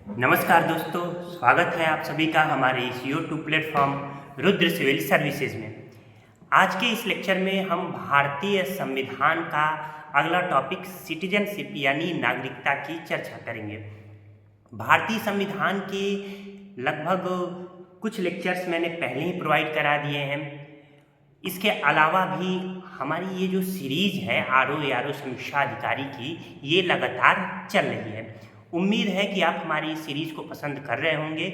नमस्कार दोस्तों, स्वागत है आप सभी का हमारे इस YouTube platform Rudra civil services में। आज के इस लेक्चर में हम भारतीय संविधान का अगला टॉपिक सिटीजनशिप यानी नागरिकता की चर्चा करेंगे। भारतीय संविधान के लगभग कुछ लेक्चर्स मैंने पहले ही प्रोवाइड करा दिए हैं। इसके अलावा भी हमारी ये जो सीरीज है आर.ओ. समीक्षा अधिकारी की, ये लगातार चल रही है। उम्मीद है कि आप हमारी इस सीरीज को पसंद कर रहे होंगे।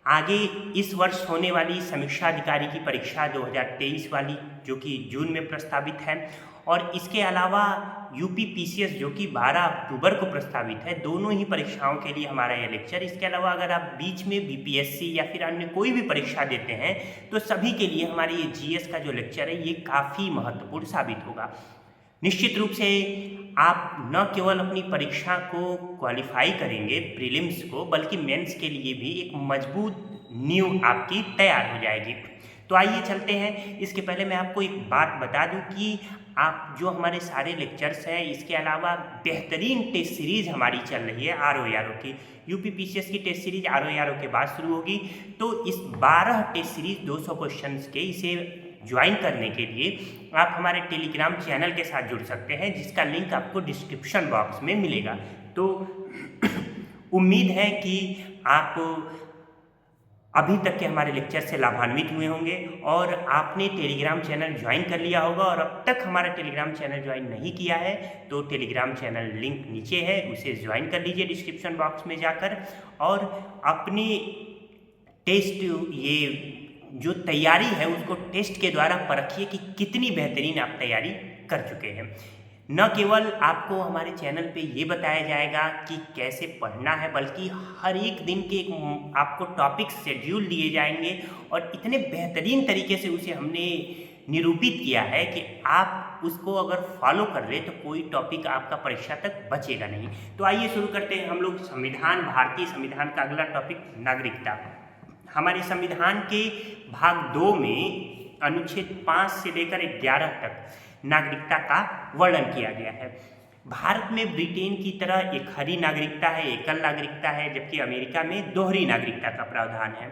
आगे इस वर्ष होने वाली समीक्षा अधिकारी की परीक्षा 2023 वाली, जो कि जून में प्रस्तावित है, और इसके अलावा यूपी पीसीएस जो कि 12 अक्टूबर को प्रस्तावित है, दोनों ही परीक्षाओं के लिए हमारा यह लेक्चर। इसके अलावा अगर आप बीच में बीपीएससी या फिर अन्य कोई भी परीक्षा देते हैं तो सभी के लिए हमारे ये जीएस का जो लेक्चर है ये काफ़ी महत्वपूर्ण साबित होगा। निश्चित रूप से आप न केवल अपनी परीक्षा को क्वालिफाई करेंगे प्रीलिम्स को, बल्कि मेंस के लिए भी एक मजबूत नींव आपकी तैयार हो जाएगी। तो आइए चलते हैं। इसके पहले मैं आपको एक बात बता दूं कि आप जो हमारे सारे लेक्चर्स हैं, इसके अलावा बेहतरीन टेस्ट सीरीज हमारी चल रही है आर.ओ. की। यूपी पीसीएस की टेस्ट सीरीज आर.ओ. के बाद शुरू होगी। तो इस 12 टेस्ट सीरीज 200 क्वेश्चंस के, इसे ज्वाइन करने के लिए आप हमारे टेलीग्राम चैनल के साथ जुड़ सकते हैं, जिसका लिंक आपको डिस्क्रिप्शन बॉक्स में मिलेगा। तो उम्मीद है कि आप अभी तक के हमारे लेक्चर से लाभान्वित हुए होंगे और आपने टेलीग्राम चैनल ज्वाइन कर लिया होगा। और अब तक हमारा टेलीग्राम चैनल ज्वाइन नहीं किया है तो टेलीग्राम चैनल लिंक नीचे है, उसे ज्वाइन कर लीजिए डिस्क्रिप्शन बॉक्स में जाकर। और अपनी टेस्ट ये जो तैयारी है उसको टेस्ट के द्वारा परखिए कि कितनी बेहतरीन आप तैयारी कर चुके हैं। न केवल आपको हमारे चैनल पे ये बताया जाएगा कि कैसे पढ़ना है, बल्कि हर एक दिन के आपको टॉपिक शेड्यूल दिए जाएंगे और इतने बेहतरीन तरीके से उसे हमने निरूपित किया है कि आप उसको अगर फॉलो कर ले तो कोई टॉपिक आपका परीक्षा तक बचेगा नहीं। तो आइए शुरू करते हैं हम लोग संविधान, भारतीय संविधान का अगला टॉपिक नागरिकता। हमारे संविधान के भाग 2 में अनुच्छेद 5 से लेकर 11 तक नागरिकता का वर्णन किया गया है। भारत में ब्रिटेन की तरह एक हरी नागरिकता है, एकल नागरिकता है, जबकि अमेरिका में दोहरी नागरिकता का प्रावधान है।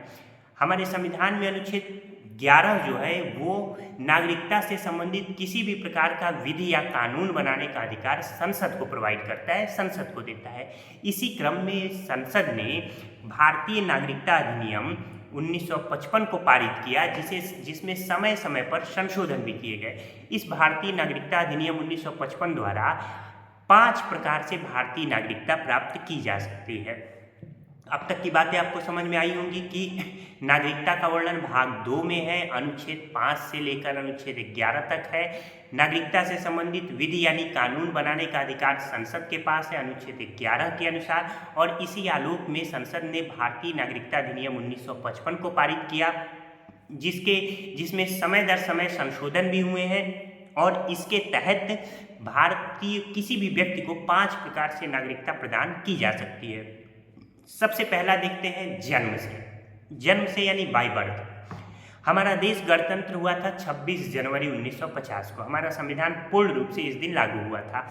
हमारे संविधान में अनुच्छेद 11 जो है वो नागरिकता से संबंधित किसी भी प्रकार का विधि या कानून बनाने का अधिकार संसद को प्रोवाइड करता है, संसद को देता है। इसी क्रम में संसद ने भारतीय नागरिकता अधिनियम 1955 को पारित किया, जिसमें समय समय पर संशोधन भी किए गए। इस भारतीय नागरिकता अधिनियम 1955 द्वारा 5 प्रकार से भारतीय नागरिकता प्राप्त की जा सकती है। अब तक की बातें आपको समझ में आई होंगी कि नागरिकता का वर्णन भाग 2 में है, अनुच्छेद 5 से लेकर अनुच्छेद 11 तक है। नागरिकता से संबंधित विधि यानी कानून बनाने का अधिकार संसद के पास है, अनुच्छेद 11 के अनुसार। और इसी आलोक में संसद ने भारतीय नागरिकता अधिनियम 1955 को पारित किया, जिसमें समय दर समय संशोधन भी हुए हैं। और इसके तहत भारतीय किसी भी व्यक्ति को 5 प्रकार से नागरिकता प्रदान की जा सकती है। सबसे पहला देखते हैं जन्म से यानी बाय बर्थ। हमारा देश गणतंत्र हुआ था 26 जनवरी 1950 को। हमारा संविधान पूर्ण रूप से इस दिन लागू हुआ था।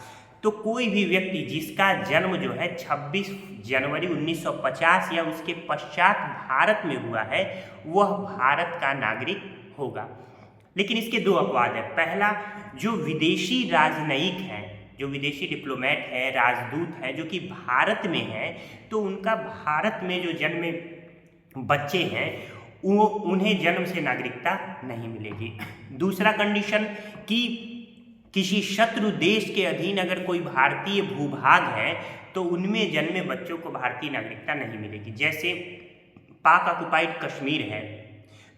तो कोई भी व्यक्ति जिसका जन्म जो है 26 जनवरी 1950 या उसके पश्चात भारत में हुआ है, वह भारत का नागरिक होगा। लेकिन इसके 2 अपवाद हैं। पहला, जो विदेशी राजनयिक हैं, जो विदेशी डिप्लोमेट हैं, राजदूत हैं, जो कि भारत में हैं, तो उनका भारत में जो जन्मे बच्चे हैं वो उन्हें जन्म से नागरिकता नहीं मिलेगी। दूसरा कंडीशन कि किसी शत्रु देश के अधीन अगर कोई भारतीय भूभाग है तो उनमें जन्मे बच्चों को भारतीय नागरिकता नहीं मिलेगी। जैसे पाक ऑक्युपाइड कश्मीर है,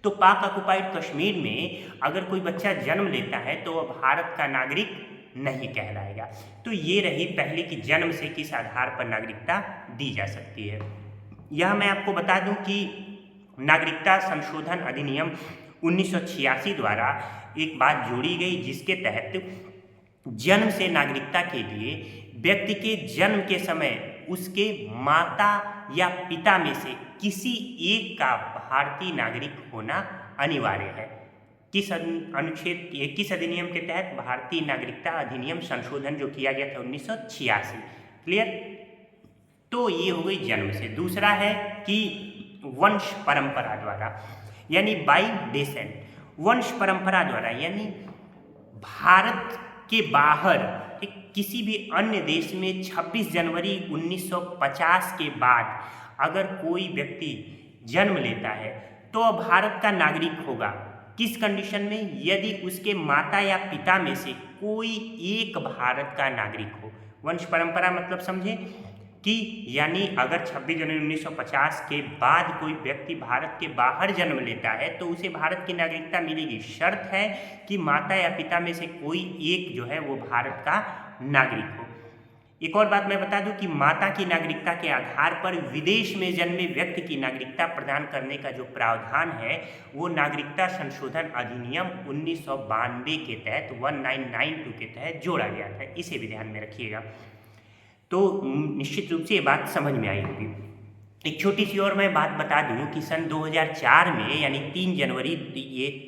तो पाक ऑक्युपाइड कश्मीर में अगर कोई बच्चा जन्म लेता है तो वह भारत का नागरिक नहीं कहलाएगा। तो ये रही पहले कि जन्म से किस आधार पर नागरिकता दी जा सकती है। यह मैं आपको बता दूं कि नागरिकता संशोधन अधिनियम 1986 द्वारा एक बात जोड़ी गई, जिसके तहत जन्म से नागरिकता के लिए व्यक्ति के जन्म के समय उसके माता या पिता में से किसी एक का भारतीय नागरिक होना अनिवार्य है। किस अधिनियम के तहत? भारतीय नागरिकता अधिनियम संशोधन जो किया गया था 1986। क्लियर? तो ये हो गई जन्म से। दूसरा है कि वंश परंपरा द्वारा, यानी बाई डेसेंट। वंश परंपरा द्वारा यानी भारत के बाहर किसी भी अन्य देश में 26 जनवरी 1950 के बाद अगर कोई व्यक्ति जन्म लेता है तो वह भारत का नागरिक होगा। किस कंडीशन में? यदि उसके माता या पिता में से कोई एक भारत का नागरिक हो। वंश परंपरा मतलब समझे कि यानी अगर 26 जनवरी 1950 के बाद कोई व्यक्ति भारत के बाहर जन्म लेता है तो उसे भारत की नागरिकता मिलेगी। शर्त है कि माता या पिता में से कोई एक जो है वो भारत का नागरिक हो। एक और बात मैं बता दूं कि माता की नागरिकता के आधार पर विदेश में जन्मे व्यक्ति की नागरिकता प्रदान करने का जो प्रावधान है वो नागरिकता संशोधन अधिनियम 1992 के तहत 1992 के तहत जोड़ा गया था। इसे भी ध्यान में रखिएगा। तो निश्चित रूप से ये बात समझ में आई होगी। एक छोटी सी और मैं बात बता दूं कि सन 2004 में यानी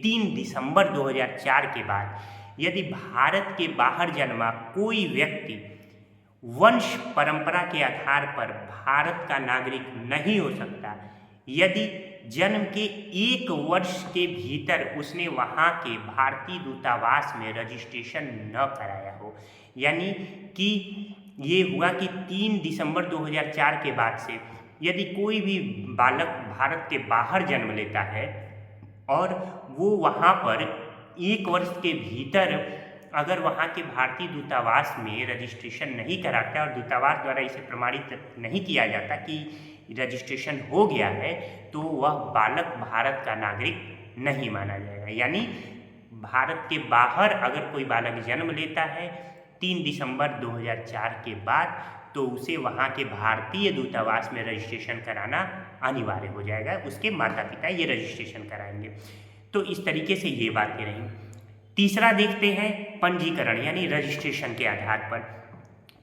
3 दिसंबर 2004 के बाद यदि भारत के बाहर जन्मा कोई व्यक्ति वंश परंपरा के आधार पर भारत का नागरिक नहीं हो सकता यदि जन्म के 1 वर्ष के भीतर उसने वहाँ के भारतीय दूतावास में रजिस्ट्रेशन न कराया हो। यानी कि ये हुआ कि 3 दिसंबर 2004 के बाद से यदि कोई भी बालक भारत के बाहर जन्म लेता है और वो वहाँ पर 1 वर्ष के भीतर अगर वहाँ के भारतीय दूतावास में रजिस्ट्रेशन नहीं कराता और दूतावास द्वारा इसे प्रमाणित नहीं किया जाता कि रजिस्ट्रेशन हो गया है तो वह बालक भारत का नागरिक नहीं माना जाएगा। यानी भारत के बाहर अगर कोई बालक जन्म लेता है 3 दिसंबर 2004 के बाद तो उसे वहाँ के भारतीय दूतावास में रजिस्ट्रेशन कराना अनिवार्य हो जाएगा। उसके माता पिता ये रजिस्ट्रेशन कराएंगे। तो इस तरीके से ये बातें रहीं। तीसरा देखते हैं पंजीकरण यानी रजिस्ट्रेशन के आधार पर।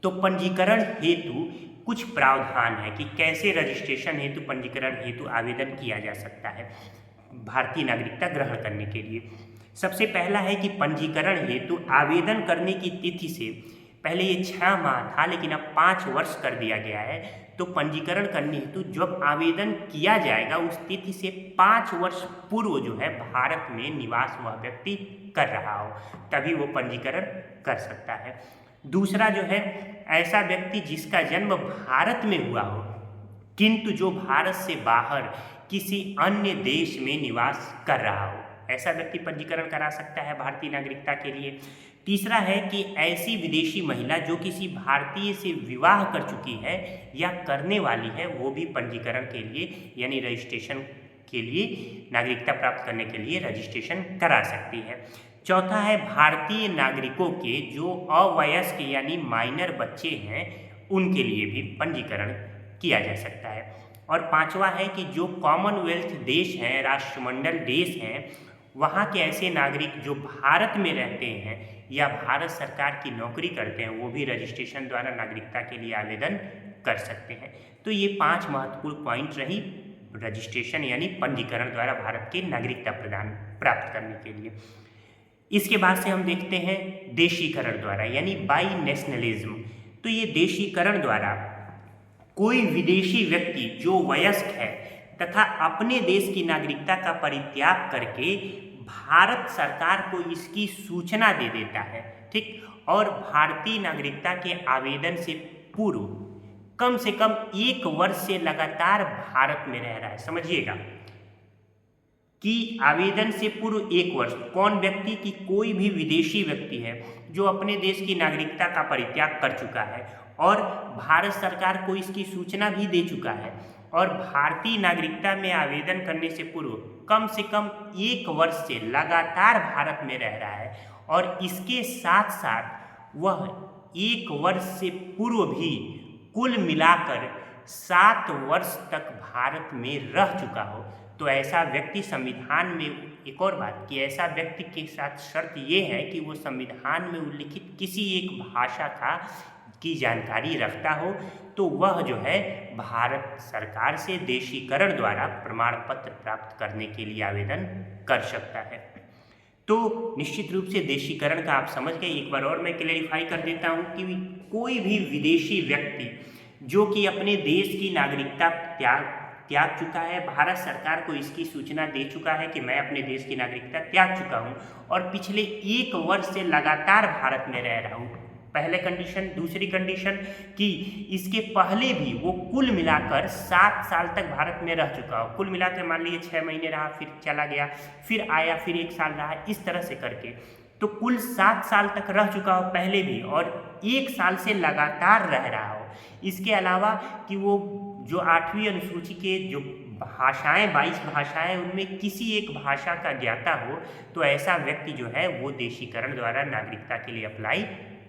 तो पंजीकरण हेतु कुछ प्रावधान है कि कैसे रजिस्ट्रेशन हेतु पंजीकरण हेतु आवेदन किया जा सकता है भारतीय नागरिकता ग्रहण करने के लिए। सबसे पहला है कि पंजीकरण हेतु आवेदन करने की तिथि से पहले ये 6 माह था लेकिन अब 5 वर्ष कर दिया गया है। तो पंजीकरण करने हेतु जब आवेदन किया जाएगा उस तिथि से 5 वर्ष पूर्व जो है भारत में निवास वह व्यक्ति कर रहा हो तभी वो पंजीकरण कर सकता है। दूसरा जो है ऐसा व्यक्ति जिसका जन्म भारत में हुआ हो किंतु जो भारत से बाहर किसी अन्य देश में निवास कर रहा हो, ऐसा व्यक्ति पंजीकरण करा सकता है भारतीय नागरिकता के लिए। तीसरा है कि ऐसी विदेशी महिला जो किसी भारतीय से विवाह कर चुकी है या करने वाली है वो भी पंजीकरण के लिए यानी रजिस्ट्रेशन के लिए नागरिकता प्राप्त करने के लिए रजिस्ट्रेशन करा सकती है। चौथा है भारतीय नागरिकों के जो अवयस्क यानी माइनर बच्चे हैं उनके लिए भी पंजीकरण किया जा सकता है। और पांचवा है कि जो कॉमनवेल्थ देश हैं, राष्ट्रमंडल देश हैं, वहाँ के ऐसे नागरिक जो भारत में रहते हैं या भारत सरकार की नौकरी करते हैं वो भी रजिस्ट्रेशन द्वारा नागरिकता के लिए आवेदन कर सकते हैं। तो ये 5 महत्वपूर्ण पॉइंट रही रजिस्ट्रेशन यानी पंजीकरण द्वारा भारत की नागरिकता प्रदान प्राप्त करने के लिए। इसके बाद से हम देखते हैं देशीकरण द्वारा यानी बाई नेशनलिज्म। तो ये देशीकरण द्वारा कोई विदेशी व्यक्ति जो वयस्क है तथा अपने देश की नागरिकता का परित्याग करके भारत सरकार को इसकी सूचना दे देता है, ठीक, और भारतीय नागरिकता के आवेदन से पूर्व कम से कम 1 वर्ष से लगातार भारत में रह रहा है। समझिएगा कि आवेदन से पूर्व 1 वर्ष कौन व्यक्ति की कोई भी विदेशी व्यक्ति है जो अपने देश की नागरिकता का परित्याग कर चुका है और भारत सरकार को इसकी सूचना भी दे चुका है और भारतीय नागरिकता में आवेदन करने से पूर्व कम से कम 1 वर्ष से लगातार भारत में रह रहा है और इसके साथ साथ वह 1 वर्ष से पूर्व भी कुल मिलाकर 7 वर्ष तक भारत में रह चुका हो तो ऐसा व्यक्ति संविधान में, एक और बात कि ऐसा व्यक्ति के साथ शर्त ये है कि वो संविधान में उल्लिखित किसी एक भाषा की जानकारी रखता हो तो वह जो है भारत सरकार से देशीकरण द्वारा प्रमाण पत्र प्राप्त करने के लिए आवेदन कर सकता है। तो निश्चित रूप से देशीकरण का आप समझ गए। एक बार और मैं क्लेरिफाई कर देता हूँ कि कोई भी विदेशी व्यक्ति जो कि अपने देश की नागरिकता त्याग चुका है। भारत सरकार को इसकी सूचना दे चुका है कि मैं अपने देश की नागरिकता त्याग चुका हूँ और पिछले 1 वर्ष से लगातार भारत में रह रहा हूँ। पहले कंडीशन। दूसरी कंडीशन कि इसके पहले भी वो कुल मिलाकर 7 साल तक भारत में रह चुका हो। कुल मिलाकर मान लीजिए 6 महीने रहा, फिर चला गया, फिर आया, फिर 1 साल रहा, इस तरह से करके तो कुल 7 साल तक रह चुका हो पहले भी, और 1 साल से लगातार रह रहा हो। इसके अलावा कि वो जो 8वीं अनुसूची के जो भाषाएं 22 भाषाएं उनमें किसी एक भाषा का ज्ञाता हो, तो ऐसा व्यक्ति जो है वो देशीकरण द्वारा नागरिकता के लिए अप्लाई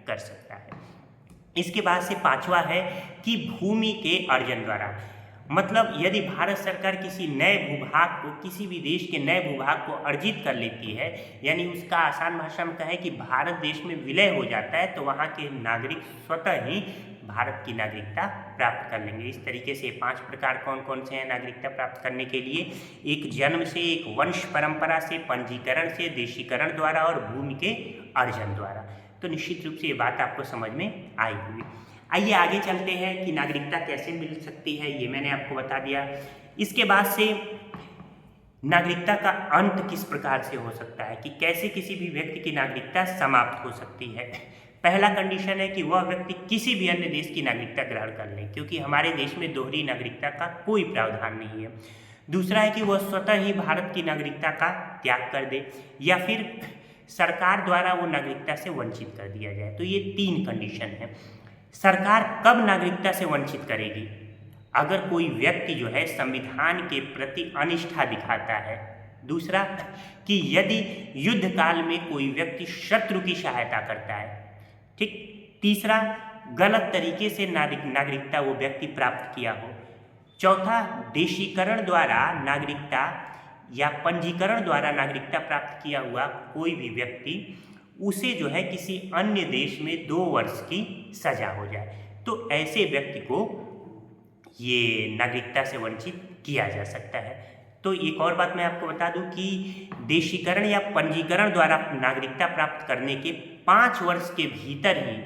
कर सकता है। इसके बाद से 5वां है कि भूमि के अर्जन द्वारा, मतलब यदि भारत सरकार किसी नए भूभाग को, किसी भी देश के नए भूभाग को अर्जित कर लेती है, यानी उसका आसान भाषा में कहें कि भारत देश में विलय हो जाता है, तो वहाँ के नागरिक स्वतः ही भारत की नागरिकता प्राप्त कर लेंगे। इस तरीके से 5 प्रकार कौन कौन से हैं नागरिकता प्राप्त करने के लिए? एक जन्म से, एक वंश परंपरा से, पंजीकरण से, देशीकरण द्वारा और भूमि के अर्जन द्वारा। तो निश्चित रूप से ये बात आपको समझ में आई होगी। आइए आगे चलते हैं कि नागरिकता कैसे मिल सकती है, ये मैंने आपको बता दिया। इसके बाद से नागरिकता का अंत किस प्रकार से हो सकता है, कि कैसे किसी भी व्यक्ति की नागरिकता समाप्त हो सकती है। पहला कंडीशन है कि वह व्यक्ति किसी भी अन्य देश की नागरिकता ग्रहण कर ले, क्योंकि हमारे देश में दोहरी नागरिकता का कोई प्रावधान नहीं है। दूसरा है कि वह स्वतः ही भारत की नागरिकता का त्याग कर दे, या फिर सरकार द्वारा वो नागरिकता से वंचित कर दिया जाए। तो ये 3 कंडीशन है। सरकार कब नागरिकता से वंचित करेगी? अगर कोई व्यक्ति जो है संविधान के प्रति अनिष्ठा दिखाता है। दूसरा कि यदि युद्ध काल में कोई व्यक्ति शत्रु की सहायता करता है, ठीक। तीसरा, गलत तरीके से नागरिकता वो व्यक्ति प्राप्त किया हो। चौथा, देशीकरण द्वारा नागरिकता या पंजीकरण द्वारा नागरिकता प्राप्त किया हुआ कोई भी व्यक्ति, उसे जो है किसी अन्य देश में 2 वर्ष की सजा हो जाए, तो ऐसे व्यक्ति को ये नागरिकता से वंचित किया जा सकता है। तो एक और बात मैं आपको बता दूं कि देशीकरण या पंजीकरण द्वारा नागरिकता प्राप्त करने के 5 वर्ष के भीतर ही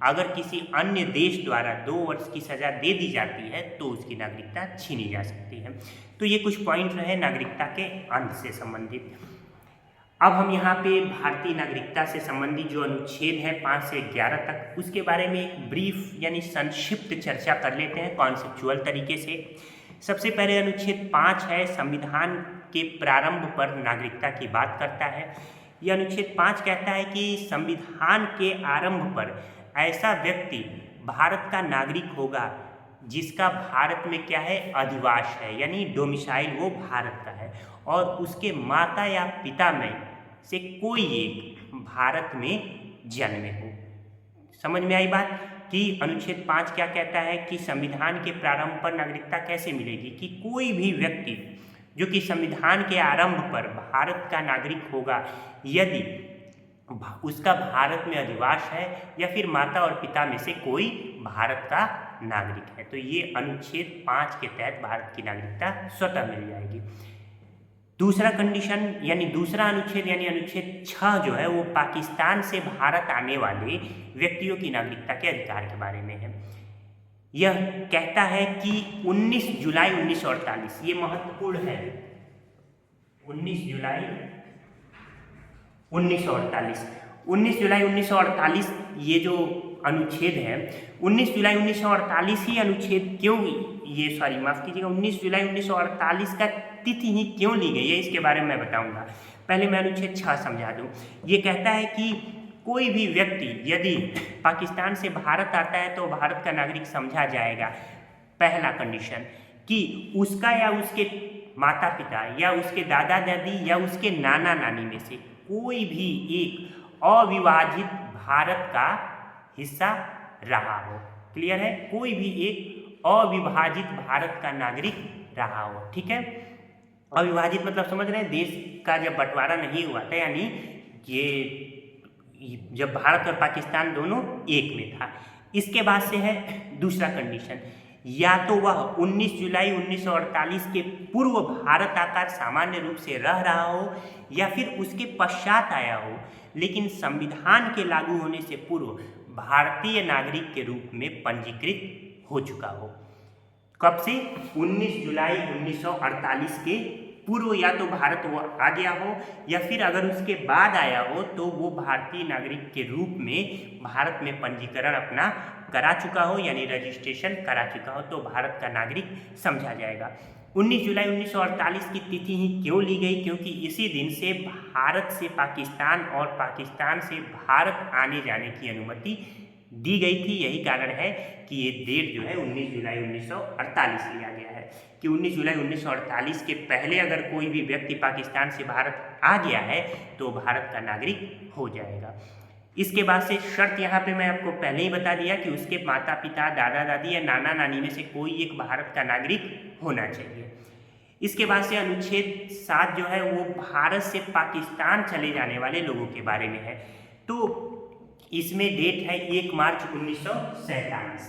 अगर किसी अन्य देश द्वारा 2 वर्ष की सजा दे दी जाती है, तो उसकी नागरिकता छीनी जा सकती है। तो ये कुछ पॉइंट रहे नागरिकता के अंत से संबंधित। अब हम यहाँ पे भारतीय नागरिकता से संबंधित जो अनुच्छेद है 5 से 11 तक, उसके बारे में एक ब्रीफ यानी संक्षिप्त चर्चा कर लेते हैं कॉन्सेप्चुअल तरीके से। सबसे पहले अनुच्छेद 5 है, संविधान के प्रारंभ पर नागरिकता की बात करता है। यह अनुच्छेद 5 कहता है कि संविधान के आरंभ पर ऐसा व्यक्ति भारत का नागरिक होगा जिसका भारत में क्या है, अधिवास है, यानी डोमिसाइल वो भारत का है, और उसके माता या पिता में से कोई एक भारत में जन्मे हो। समझ में आई बात कि अनुच्छेद 5 क्या कहता है कि संविधान के प्रारंभ पर नागरिकता कैसे मिलेगी, कि कोई भी व्यक्ति जो कि संविधान के आरंभ पर भारत का नागरिक होगा यदि उसका भारत में अधिवास है या फिर माता और पिता में से कोई भारत का नागरिक है। तो ये अनुच्छेद 5 के तहत भारत की नागरिकता स्वतः मिल जाएगी। दूसरा कंडीशन यानी दूसरा अनुच्छेद यानी अनुच्छेद 6 जो है वो पाकिस्तान से भारत आने वाले व्यक्तियों की नागरिकता के अधिकार के बारे में है। यह कहता है कि 19 जुलाई 1948, ये महत्वपूर्ण है, 19 जुलाई 1948 ये जो अनुच्छेद है, 19 जुलाई 1948 ही अनुच्छेद क्यों, ये सॉरी माफ़ कीजिएगा, 19 जुलाई 1948 का तिथि ही क्यों ली गई है, इसके बारे में मैं बताऊंगा। पहले मैं अनुच्छेद 6 समझा दूं। ये कहता है कि कोई भी व्यक्ति यदि पाकिस्तान से भारत आता है तो भारत का नागरिक समझा जाएगा। पहला कंडीशन कि उसका या उसके माता पिता या उसके दादा दादी या उसके नाना नानी में से कोई भी एक अविभाजित भारत का हिस्सा रहा हो। क्लियर है? कोई भी एक अविभाजित भारत का नागरिक रहा हो। ठीक है, अविभाजित मतलब समझ रहे हैं, देश का जब बंटवारा नहीं हुआ था, यानी ये जब भारत और पाकिस्तान दोनों एक में था। इसके बाद से है दूसरा कंडीशन, या तो वह 19 जुलाई 1948 के पूर्व भारत आकर सामान्य रूप से रह रहा हो या फिर उसके पश्चात आया हो, लेकिन संविधान के लागू होने से पूर्व भारतीय नागरिक के रूप में पंजीकृत हो चुका हो। कब से? 19 जुलाई 1948 के पूर्व या तो भारत वो आ गया हो, या फिर अगर उसके बाद आया हो तो वो भारतीय नागरिक के रूप में भारत में पंजीकरण अपना करा चुका हो, यानी रजिस्ट्रेशन करा चुका हो, तो भारत का नागरिक समझा जाएगा। 19 जुलाई 1948 की तिथि ही क्यों ली गई? क्योंकि इसी दिन से भारत से पाकिस्तान और पाकिस्तान से भारत आने जाने की अनुमति दी गई थी। यही कारण है कि ये डेट जो है 19 जुलाई 1948 लिया गया है कि 19 जुलाई 1948 के पहले अगर कोई भी व्यक्ति पाकिस्तान से भारत आ गया है तो भारत का नागरिक हो जाएगा। इसके बाद से शर्त यहाँ पे मैं आपको पहले ही बता दिया कि उसके माता पिता, दादा दादी या नाना नानी में से कोई एक भारत का नागरिक होना चाहिए। इसके बाद से अनुच्छेद 7 जो है वो भारत से पाकिस्तान चले जाने वाले लोगों के बारे में है। तो इसमें डेट है 1 मार्च 1947,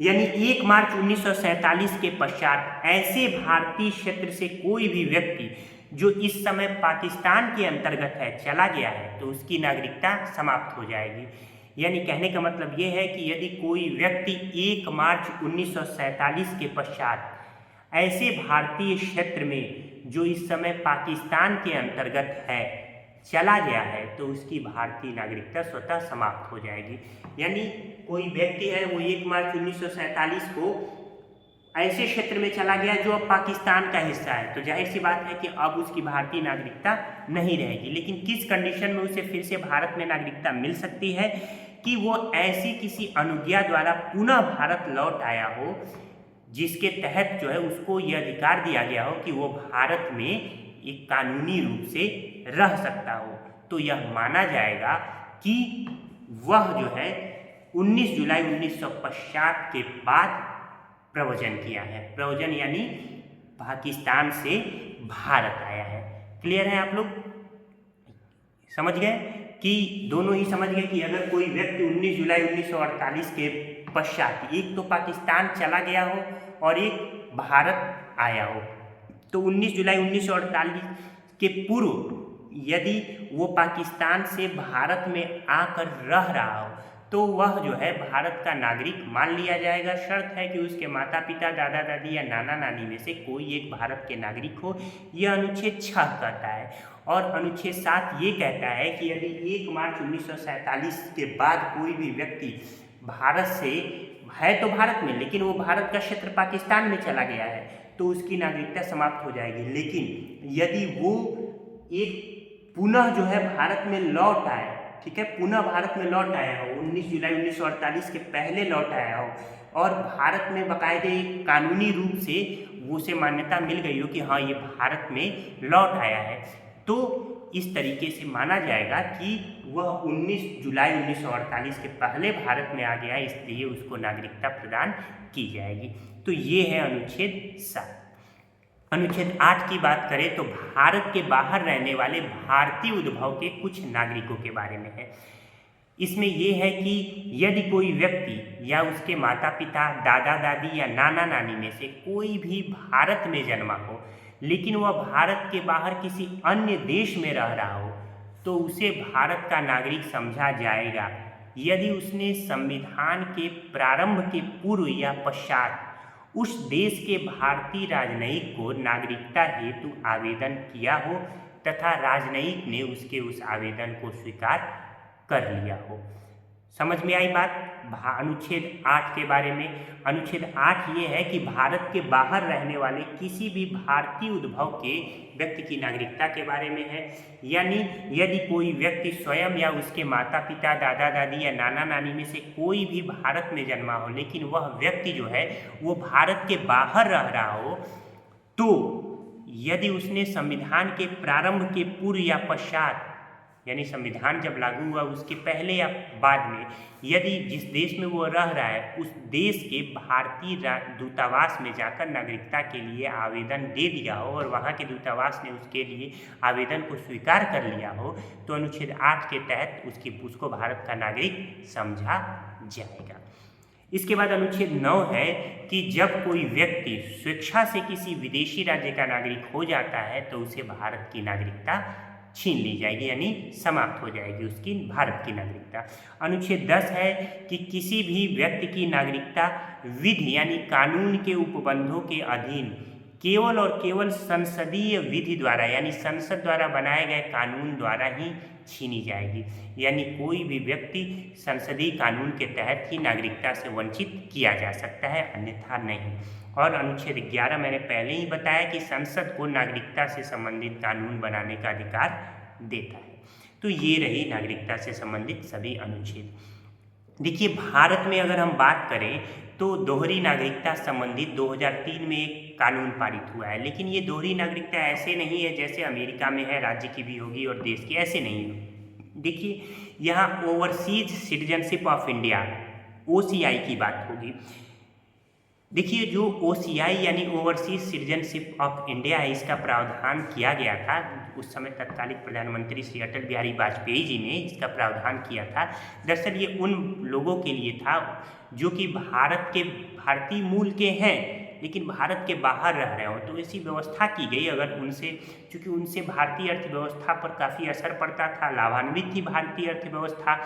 यानी 1 मार्च 1947 के पश्चात ऐसे भारतीय क्षेत्र से कोई भी व्यक्ति जो इस समय पाकिस्तान के अंतर्गत है चला गया है तो उसकी नागरिकता समाप्त हो जाएगी। यानी कहने का मतलब ये है कि यदि कोई व्यक्ति 1 मार्च 1947 के पश्चात ऐसे भारतीय क्षेत्र में जो इस समय पाकिस्तान के अंतर्गत है चला गया है तो उसकी भारतीय नागरिकता स्वतः समाप्त हो जाएगी। यानी कोई व्यक्ति है वो 1 मार्च 1947 को ऐसे क्षेत्र में चला गया जो अब पाकिस्तान का हिस्सा है, तो जाहिर सी बात है कि अब उसकी भारतीय नागरिकता नहीं रहेगी। लेकिन किस कंडीशन में उसे फिर से भारत में नागरिकता मिल सकती है? कि वो ऐसी किसी अनुज्ञा द्वारा पुनः भारत लौट आया हो जिसके तहत जो है उसको ये अधिकार दिया गया हो कि वो भारत में एक कानूनी रूप से रह सकता हो, तो यह माना जाएगा कि वह जो है 19 जुलाई 1950 के बाद प्रव्रजन किया है। प्रव्रजन यानी पाकिस्तान से भारत आया है। क्लियर है? आप लोग समझ गए कि दोनों ही समझ गए कि अगर कोई व्यक्ति 19 जुलाई 1948 के पश्चात एक तो पाकिस्तान चला गया हो और एक भारत आया हो, तो 19 जुलाई 1948 के पूर्व यदि वो पाकिस्तान से भारत में आकर रह रहा हो तो वह जो है भारत का नागरिक मान लिया जाएगा। शर्त है कि उसके माता पिता, दादा दादी या नाना नानी में से कोई एक भारत के नागरिक हो। यह अनुच्छेद 6 कहता है। और अनुच्छेद 7 ये कहता है कि यदि 1 मार्च 1947 के बाद कोई भी व्यक्ति भारत से है तो भारत में, लेकिन वो भारत का क्षेत्र पाकिस्तान में चला गया है तो उसकी नागरिकता समाप्त हो जाएगी। लेकिन यदि वो एक पुनः जो है भारत में लौट आए, ठीक है, पुनः भारत में लौट आया हो, 19 जुलाई 1948 के पहले लौट आया हो और भारत में बाकायदे कानूनी रूप से उसे मान्यता मिल गई हो कि हाँ ये भारत में लौट आया है, तो इस तरीके से माना जाएगा कि वह 19 जुलाई 1948 के पहले भारत में आ गया है, इसलिए उसको नागरिकता प्रदान की जाएगी। तो ये है अनुच्छेद 7। अनुच्छेद 8 की बात करें तो भारत के बाहर रहने वाले भारतीय उद्भव के कुछ नागरिकों के बारे में है। इसमें यह है कि यदि कोई व्यक्ति या उसके माता पिता, दादा दादी या नाना नानी में से कोई भी भारत में जन्मा हो लेकिन वह भारत के बाहर किसी अन्य देश में रह रहा हो तो उसे भारत का नागरिक समझा जाएगा यदि उसने संविधान के प्रारंभ के पूर्व या पश्चात उस देश के भारतीय राजनयिक को नागरिकता हेतु आवेदन किया हो तथा राजनयिक ने उसके उस आवेदन को स्वीकार कर लिया हो। समझ में आई बात अनुच्छेद 8 के बारे में? अनुच्छेद 8 ये है कि भारत के बाहर रहने वाले किसी भी भारतीय उद्भव के व्यक्ति की नागरिकता के बारे में है। यानी यदि कोई व्यक्ति स्वयं या उसके माता पिता, दादा दादी या नाना नानी में से कोई भी भारत में जन्मा हो लेकिन वह व्यक्ति जो है वो भारत के बाहर रह रहा हो, तो यदि उसने संविधान के प्रारंभ के पूर्व या पश्चात, यानी संविधान जब लागू हुआ उसके पहले या बाद में, यदि जिस देश में वो रह रहा है उस देश के भारतीय दूतावास में जाकर नागरिकता के लिए आवेदन दे दिया हो और वहाँ के दूतावास ने उसके लिए आवेदन को स्वीकार कर लिया हो तो अनुच्छेद 8 के तहत उसको भारत का नागरिक समझा जाएगा। इसके बाद अनुच्छेद 9 है कि जब कोई व्यक्ति स्वेच्छा से किसी विदेशी राज्य का नागरिक हो जाता है तो उसे भारत की नागरिकता छीन ली जाएगी, यानी समाप्त हो जाएगी उसकी भारत की नागरिकता। अनुच्छेद 10 है कि किसी भी व्यक्ति की नागरिकता विधि यानी कानून के उपबंधों के अधीन केवल और केवल संसदीय विधि द्वारा यानी संसद द्वारा बनाए गए कानून द्वारा ही छीनी जाएगी, यानी कोई भी व्यक्ति संसदीय कानून के तहत ही नागरिकता से वंचित किया जा सकता है, अन्यथा नहीं। और अनुच्छेद 11 मैंने पहले ही बताया कि संसद को नागरिकता से संबंधित कानून बनाने का अधिकार देता है। तो ये रही नागरिकता से संबंधित सभी अनुच्छेद। देखिए, भारत में अगर हम बात करें तो दोहरी नागरिकता संबंधित 2003 में एक कानून पारित हुआ है, लेकिन ये दोहरी नागरिकता ऐसे नहीं है जैसे अमेरिका में है, राज्य की भी होगी और देश की, ऐसे नहीं है। देखिए, यहाँ overseas citizenship of India OCI की बात होगी। देखिए, जो OCI यानी ओवरसीज सिटीजनशिप ऑफ इंडिया है, इसका प्रावधान किया गया था उस समय तत्कालिक प्रधानमंत्री श्री अटल बिहारी वाजपेयी जी ने इसका प्रावधान किया था। दरअसल ये उन लोगों के लिए था जो कि भारतीय मूल के हैं लेकिन भारत के बाहर रह रहे हो, तो ऐसी व्यवस्था की गई। अगर उनसे, चूँकि उनसे भारतीय अर्थव्यवस्था पर काफ़ी असर पड़ता था, लाभान्वित थी भारतीय अर्थव्यवस्था,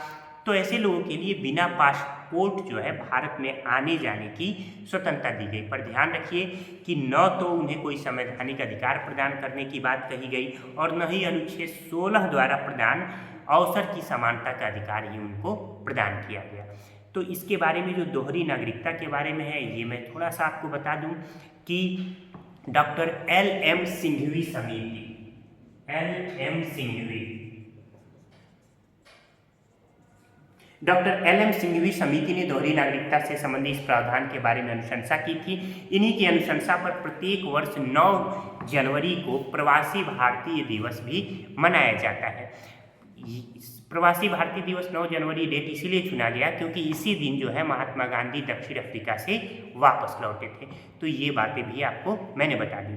तो ऐसे लोगों के लिए बिना पासपोर्ट जो है भारत में आने जाने की स्वतंत्रता दी गई। पर ध्यान रखिए कि न तो उन्हें कोई संवैधानिक अधिकार प्रदान करने की बात कही गई और न ही अनुच्छेद 16 द्वारा प्रदान अवसर की समानता का अधिकार ही उनको प्रदान किया गया। तो इसके बारे में जो दोहरी नागरिकता के बारे में है, ये मैं थोड़ा सा आपको बता दूं कि डॉक्टर LM सिंघवी समिति, डॉक्टर LM सिंघवी समिति ने दोहरी नागरिकता से संबंधित इस प्रावधान के बारे में अनुशंसा की थी। इन्हीं की अनुशंसा पर प्रत्येक वर्ष 9 जनवरी को प्रवासी भारतीय दिवस भी मनाया जाता है। प्रवासी भारतीय दिवस 9 जनवरी डेट इसीलिए चुना गया क्योंकि इसी दिन जो है महात्मा गांधी दक्षिण अफ्रीका से वापस लौटे थे। तो ये बातें भी आपको मैंने बता दी।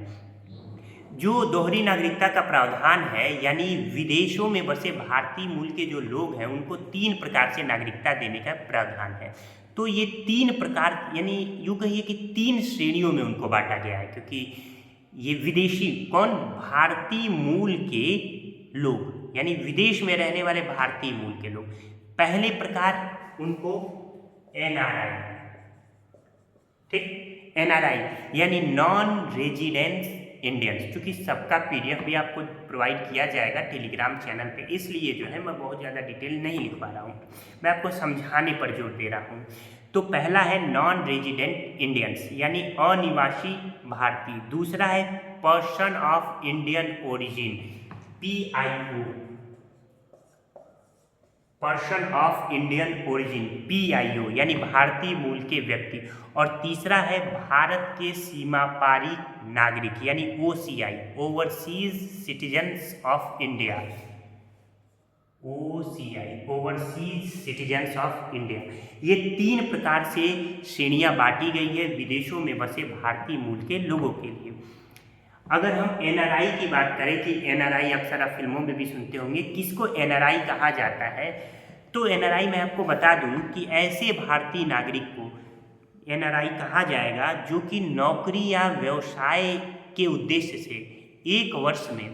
जो दोहरी नागरिकता का प्रावधान है, यानी विदेशों में बसे भारतीय मूल के जो लोग हैं उनको 3 प्रकार से नागरिकता देने का प्रावधान है। तो ये 3 प्रकार, यानी यूँ कहिए कि 3 श्रेणियों में उनको बांटा गया है, क्योंकि ये विदेशी कौन, भारतीय मूल के लोग, यानी विदेश में रहने वाले भारतीय मूल के लोग। पहले प्रकार उनको NRI, ठीक, NRI यानी नॉन रेजिडेंस इंडियंस। चूँकि सबका PDF भी आपको प्रोवाइड किया जाएगा टेलीग्राम चैनल पे, इसलिए जो है मैं बहुत ज़्यादा डिटेल नहीं लिख पा रहा हूँ, मैं आपको समझाने पर जोर दे रहा हूँ। तो पहला है नॉन रेजिडेंट इंडियंस यानी अनिवासी भारतीय। दूसरा है person of Indian origin, PIO, person of Indian origin, PIO यानी भारतीय मूल के व्यक्ति। और तीसरा है भारत के सीमापारी नागरिक यानी OCI, overseas citizens of India, OCI, overseas citizens of India. ये 3 प्रकार से श्रेणियां बांटी गई है विदेशों में बसे भारतीय मूल के लोगों के लिए। अगर हम NRI की बात करें कि NRI अक्सर आप फिल्मों में भी सुनते होंगे, किसको NRI कहा जाता है, तो NRI मैं आपको बता दूं कि ऐसे भारतीय नागरिक को NRI कहा जाएगा जो कि नौकरी या व्यवसाय के उद्देश्य से एक वर्ष में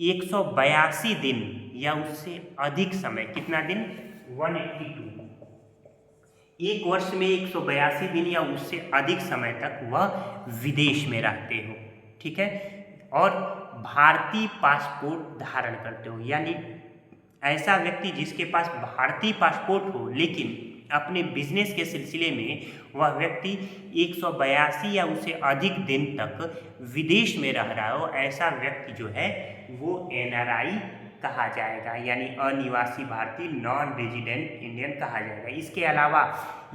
182 दिन या उससे अधिक समय, कितना दिन, 182, एक वर्ष में 182 दिन या उससे अधिक समय तक वह विदेश में रहते हो, ठीक है, और भारतीय पासपोर्ट धारण करते हो। यानी ऐसा व्यक्ति जिसके पास भारतीय पासपोर्ट हो लेकिन अपने बिजनेस के सिलसिले में वह व्यक्ति 182 या उससे अधिक दिन तक विदेश में रह रहा हो, ऐसा व्यक्ति जो है वो NRI कहा जाएगा, यानी अनिवासी भारतीय, नॉन रेजिडेंट इंडियन कहा जाएगा। इसके अलावा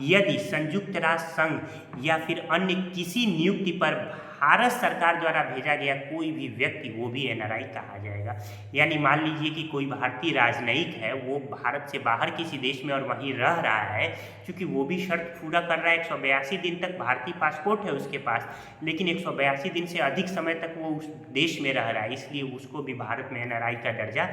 यदि संयुक्त राष्ट्र संघ या फिर अन्य किसी नियुक्ति पर भारत सरकार द्वारा भेजा गया कोई भी व्यक्ति, वो भी NRI कहा जाएगा। यानी मान लीजिए कि कोई भारतीय राजनयिक है, वो भारत से बाहर किसी देश में और वहीं रह रहा है, क्योंकि वो भी शर्त पूरा कर रहा है, 182 दिन तक भारतीय पासपोर्ट है उसके पास, लेकिन 182 दिन से अधिक समय तक वो उस देश में रह रहा है, इसलिए उसको भी भारत में NRI का दर्जा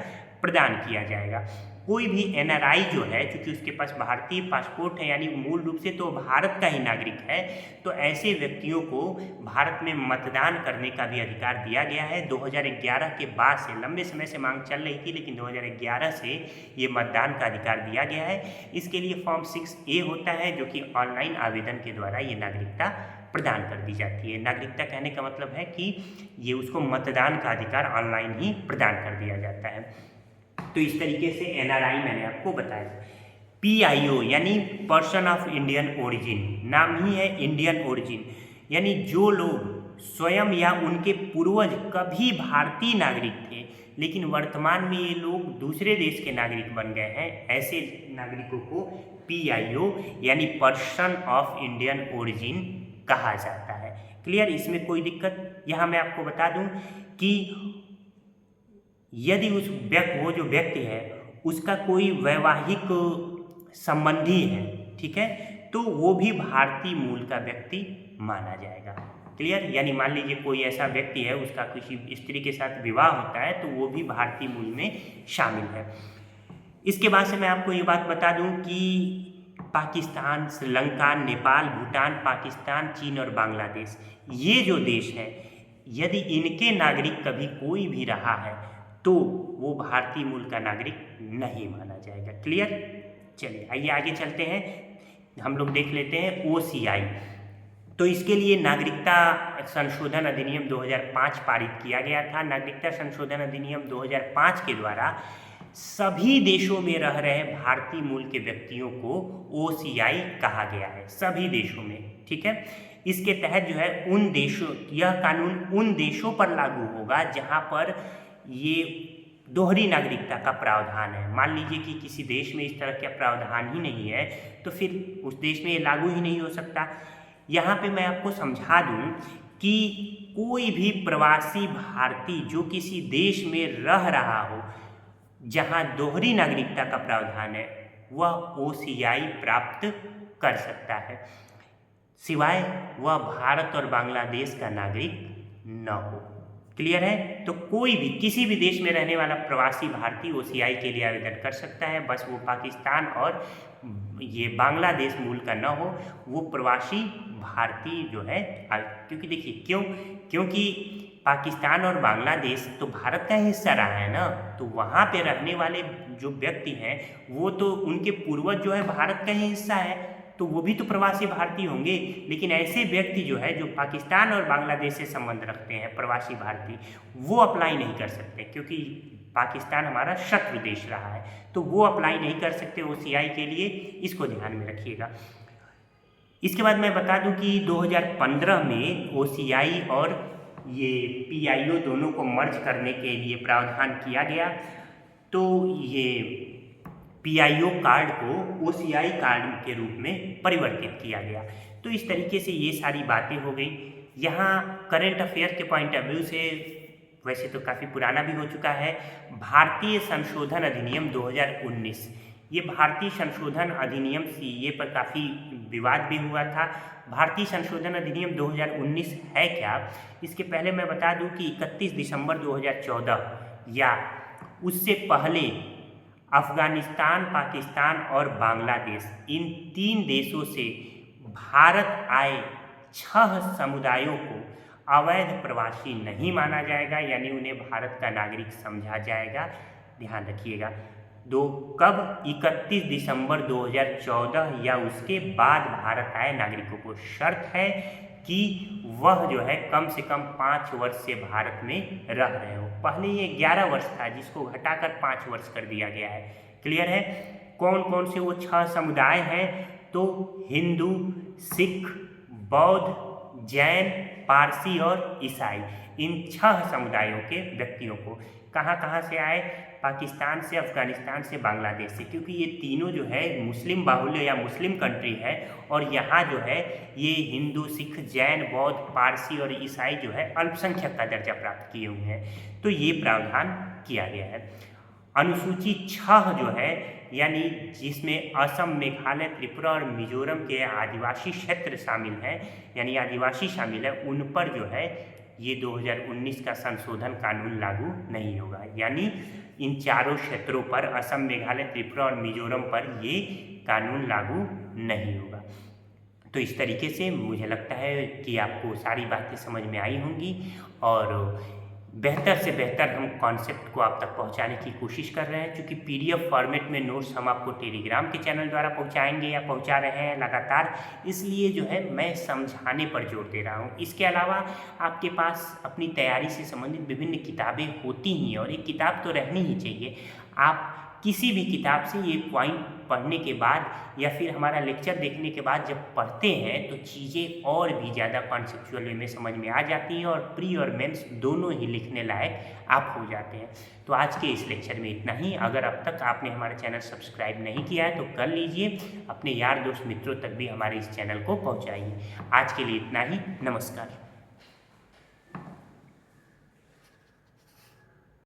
प्रदान किया जाएगा। कोई भी एनआरआई जो है, चूँकि उसके पास भारतीय पासपोर्ट है यानी मूल रूप से तो भारत का ही नागरिक है, तो ऐसे व्यक्तियों को भारत में मतदान करने का भी अधिकार दिया गया है। 2011 के बाद से, लंबे समय से मांग चल रही थी, लेकिन 2011 से ये मतदान का अधिकार दिया गया है। इसके लिए फॉर्म 6A होता है, जो कि ऑनलाइन आवेदन के द्वारा ये नागरिकता प्रदान कर दी जाती है। नागरिकता कहने का मतलब है कि ये उसको मतदान का अधिकार ऑनलाइन ही प्रदान कर दिया जाता है। तो इस तरीके से एनआरआई मैंने आपको बताया। पीआईओ यानी पर्सन ऑफ इंडियन ओरिजिन, नाम ही है इंडियन ओरिजिन, यानी जो लोग स्वयं या उनके पूर्वज कभी भारतीय नागरिक थे लेकिन वर्तमान में ये लोग दूसरे देश के नागरिक बन गए हैं, ऐसे नागरिकों को पीआईओ यानी पर्सन ऑफ इंडियन ओरिजिन कहा जाता है। क्लियर? इसमें कोई दिक्कत? यहाँ मैं आपको बता दूं कि यदि वो जो व्यक्ति है उसका कोई वैवाहिक संबंधी है, ठीक है, तो वो भी भारतीय मूल का व्यक्ति माना जाएगा। क्लियर? यानी मान लीजिए कोई ऐसा व्यक्ति है, उसका किसी स्त्री के साथ विवाह होता है, तो वो भी भारतीय मूल में शामिल है। इसके बाद से मैं आपको ये बात बता दूं कि पाकिस्तान, श्रीलंका, नेपाल, भूटान, पाकिस्तान, चीन और बांग्लादेश, ये जो देश है, यदि इनके नागरिक कभी कोई भी रहा है तो वो भारतीय मूल का नागरिक नहीं माना जाएगा। क्लियर? चलिए आइए आगे चलते हैं, हम लोग देख लेते हैं OCI। तो इसके लिए नागरिकता संशोधन अधिनियम 2005 पारित किया गया था। नागरिकता संशोधन अधिनियम 2005 के द्वारा सभी देशों में रह रहे भारतीय मूल के व्यक्तियों को OCI कहा गया है, सभी देशों में, ठीक है। इसके तहत जो है उन देशों, यह कानून उन देशों पर लागू होगा जहां पर ये दोहरी नागरिकता का प्रावधान है। मान लीजिए कि किसी देश में इस तरह का प्रावधान ही नहीं है, तो फिर उस देश में ये लागू ही नहीं हो सकता। यहाँ पे मैं आपको समझा दूं कि कोई भी प्रवासी भारतीय जो किसी देश में रह रहा हो जहाँ दोहरी नागरिकता का प्रावधान है, वह OCI प्राप्त कर सकता है, सिवाय वह भारत और बांग्लादेश का नागरिक न हो। क्लियर है? तो कोई भी किसी भी देश में रहने वाला प्रवासी भारतीय OCI के लिए आवेदन कर सकता है, बस वो पाकिस्तान और ये बांग्लादेश मूल का न हो, वो प्रवासी भारतीय जो है, क्योंकि देखिए क्योंकि पाकिस्तान और बांग्लादेश तो भारत का हिस्सा रहा है ना, तो वहाँ पे रहने वाले जो व्यक्ति हैं वो तो उनके पूर्वज जो है भारत का ही हिस्सा है, तो वो भी तो प्रवासी भारतीय होंगे। लेकिन ऐसे व्यक्ति जो है जो पाकिस्तान और बांग्लादेश से संबंध रखते हैं, प्रवासी भारतीय, वो अप्लाई नहीं कर सकते, क्योंकि पाकिस्तान हमारा शत्रु देश रहा है, तो वो अप्लाई नहीं कर सकते OCI के लिए, इसको ध्यान में रखिएगा। इसके बाद मैं बता दूं कि 2015 में OCI और ये PIO दोनों को मर्ज करने के लिए प्रावधान किया गया, तो ये PIO कार्ड को OCI कार्ड के रूप में परिवर्तित किया गया। तो इस तरीके से ये सारी बातें हो गई। यहाँ करंट अफेयर के पॉइंट ऑफ व्यू से, वैसे तो काफ़ी पुराना भी हो चुका है, भारतीय संशोधन अधिनियम 2019, ये भारतीय संशोधन अधिनियम CAA पर काफ़ी विवाद भी हुआ था। भारतीय संशोधन अधिनियम 2019 है क्या, इसके पहले मैं बता दूं कि 31 दिसंबर 2014 या उससे पहले अफगानिस्तान, पाकिस्तान और बांग्लादेश, इन 3 देशों से भारत आए 6 समुदायों को अवैध प्रवासी नहीं माना जाएगा, यानी उन्हें भारत का नागरिक समझा जाएगा। ध्यान रखिएगा। कब? 31 दिसंबर 2014 या उसके बाद भारत आए नागरिकों को शर्त है कि वह जो है कम से कम 5 वर्ष से भारत में रह रहे हो। पहले ये 11 वर्ष था, जिसको घटाकर 5 वर्ष कर दिया गया है। क्लियर है? कौन कौन से वो 6 समुदाय हैं? तो हिंदू, सिख, बौद्ध, जैन, पारसी और ईसाई, इन 6 समुदायों के व्यक्तियों को कहाँ से आए? पाकिस्तान से, अफगानिस्तान से, बांग्लादेश से, क्योंकि ये तीनों जो है मुस्लिम बाहुल्य या मुस्लिम कंट्री है, और यहाँ जो है ये हिंदू, सिख, जैन, बौद्ध, पारसी और ईसाई जो है अल्पसंख्यक का दर्जा प्राप्त किए हुए हैं। तो ये प्रावधान किया गया है। अनुसूची 6 जो है, यानी जिसमें असम, मेघालय, त्रिपुरा और मिजोरम के आदिवासी क्षेत्र शामिल हैं, यानी आदिवासी शामिल है, उन पर जो है ये 2019 का संशोधन कानून लागू नहीं होगा। यानी इन चारों क्षेत्रों पर, असम, मेघालय, त्रिपुरा और मिजोरम पर ये कानून लागू नहीं होगा। तो इस तरीके से मुझे लगता है कि आपको सारी बातें समझ में आई होंगी और बेहतर से बेहतर हम कॉन्सेप्ट को आप तक पहुंचाने की कोशिश कर रहे हैं। क्योंकि पीडीएफ फॉर्मेट में नोट्स हम आपको टेलीग्राम के चैनल द्वारा पहुंचाएंगे या पहुंचा रहे हैं लगातार, इसलिए जो है मैं समझाने पर जोर दे रहा हूं। इसके अलावा आपके पास अपनी तैयारी से संबंधित विभिन्न किताबें होती ही हैं और एक किताब तो रहनी ही चाहिए। आप किसी भी किताब से ये पॉइंट पढ़ने के बाद या फिर हमारा लेक्चर देखने के बाद जब पढ़ते हैं तो चीज़ें और भी ज़्यादा कॉन्सेप्चुअल वे में समझ में आ जाती हैं और प्री और मेंस दोनों ही लिखने लायक आप हो जाते हैं। तो आज के इस लेक्चर में इतना ही। अगर अब तक आपने हमारा चैनल सब्सक्राइब नहीं किया है तो कर लीजिए, अपने यार दोस्त मित्रों तक भी हमारे इस चैनल को पहुँचाइए। आज के लिए इतना ही, नमस्कार।